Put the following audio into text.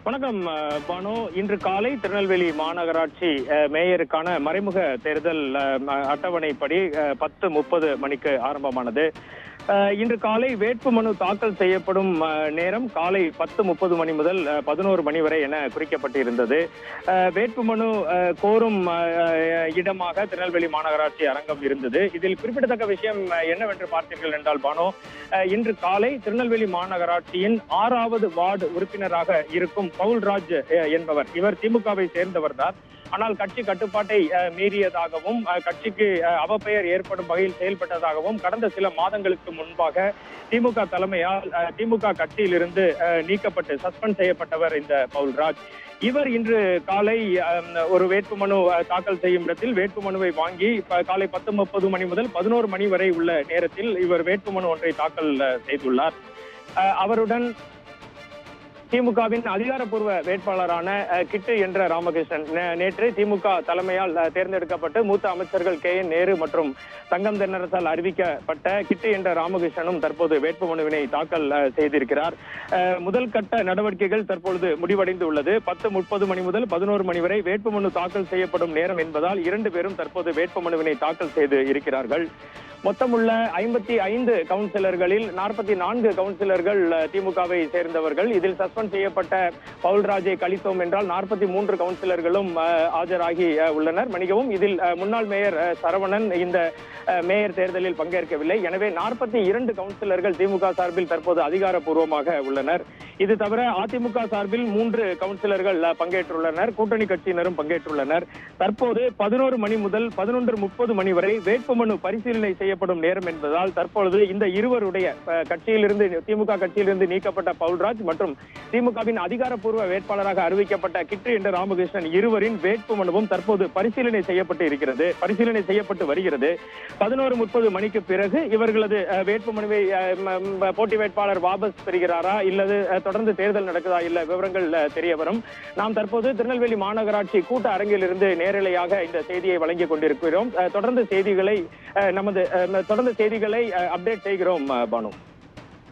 வணக்கம் பானு. இன்று காலை திருநெல்வேலி மாநகராட்சி மேயருக்கான மறைமுக தேர்தல் அட்டவணைப்படி 10:30 மணிக்கு ஆரம்பமானது. இன்று காலை வேட்புமனு தாக்கல் செய்யப்படும் நேரம் காலை 10:30 மணி முதல் 11 மணி வரை என குறிக்கப்பட்டிருந்தது. வேட்புமனு கோரும் இடமாக திருநெல்வேலி மாநகராட்சி அரங்கம் இருந்தது. இதில் குறிப்பிடத்தக்க விஷயம் என்னவென்று பார்த்தீர்கள் என்றால் பானு, இன்று காலை திருநெல்வேலி மாநகராட்சியின் 6வது வார்டு உறுப்பினராக இருக்கும் பவுல்ராஜ் என்பவர், இவர் திமுகவை சேர்ந்தவர் தான். ஆனால் கட்சி கட்டுப்பாட்டை மீறியதாகவும் கட்சிக்கு அவப்பெயர் ஏற்படும் வகையில் செயல்பட்டதாகவும் கடந்த சில மாதங்களுக்கு முன்பாக திமுக தலைமையால் திமுக கட்சியிலிருந்து நீக்கப்பட்டு சஸ்பெண்ட் செய்யப்பட்டவர் இந்த பவுல்ராஜ். இவர் இன்று காலை ஒரு வேட்புமனு தாக்கல் செய்யும் இடத்தில் வேட்புமனுவை வாங்கி காலை 10:30 மணி முதல் 11 மணி வரை உள்ள நேரத்தில் இவர் வேட்புமனு ஒன்றை தாக்கல் செய்துள்ளார். அவருடன் திமுகவின் அதிகாரப்பூர்வ வேட்பாளரான கிட்டு என்ற ராமகிருஷ்ணன், நேற்று திமுக தலைமையால் தேர்ந்தெடுக்கப்பட்டு மூத்த அமைச்சர்கள் KN நேரு மற்றும் தங்கம் தென்னரசால் அறிவிக்கப்பட்ட கிட்டு என்ற ராமகிருஷ்ணனும் தற்போது வேட்புமனுவினை தாக்கல் செய்திருக்கிறார். முதல் கட்ட நடவடிக்கைகள் தற்பொழுது முடிவடைந்து உள்ளது. 10:30 மணி முதல் 11 மணி வரை வேட்புமனு தாக்கல் செய்யப்படும் நேரம் என்பதால் 2 பேரும் தற்போது வேட்புமனுவினை தாக்கல் செய்து இருக்கிறார்கள். மொத்தமுள்ள 55 கவுன்சிலர்களில் 44 கவுன்சிலர்கள் திமுகவை சேர்ந்தவர்கள். இதில் சஸ்பெண்ட் செய்யப்பட்ட பவுல்ராஜை கழித்தோம் என்றால் 43 கவுன்சிலர்களும் ஆஜராகி உள்ளனர். மன்னிக்கவும், இதில் முன்னாள் மேயர் சரவணன் இந்த மேயர் தேர்தலில் பங்கேற்கவில்லை. எனவே 42 கவுன்சிலர்கள் திமுக சார்பில் தற்போது அதிகாரப்பூர்வமாக உள்ளனர். இது தவிர அதிமுக சார்பில் 3 கவுன்சிலர்கள் பங்கேற்றுள்ளனர். கூட்டணி கட்சியினரும் பங்கேற்றுள்ளனர். தற்போது 11 மணி முதல் 11:30 மணி வரை வேட்புமனு பரிசீலனை செய்யப்படும் நேரம் என்பதால் தற்பொழுது இந்த இருவருடைய கட்சியிலிருந்து திமுக கட்சியிலிருந்து நீக்கப்பட்ட பவுல்ராஜ் மற்றும் திமுகவின் அதிகாரப்பூர்வ வேட்பாளராக அறிவிக்கப்பட்ட கிட்டு என்ற ராமகிருஷ்ணன் இருவரின் வேட்புமனுவும் தற்போது பரிசீலனை செய்யப்பட்டு வருகிறது. 11:30 மணிக்கு பிறகு இவர்களது வேட்புமனுவை போட்டி வேட்பாளர் வாபஸ் பெறுகிறாரா இல்லது தொடர்ந்து தேர்தல் நடக்குதா இல்ல விவரங்கள் தெரிய வரும். நாம் தற்போது திருநெல்வேலி மாநகராட்சி கூட்ட அரங்கிலிருந்து நேரலையாக இந்த செய்தியை வழங்கிக் கொண்டிருக்கிறோம். தொடர்ந்து செய்திகளை அப்டேட் செய்கிறோம் பானு.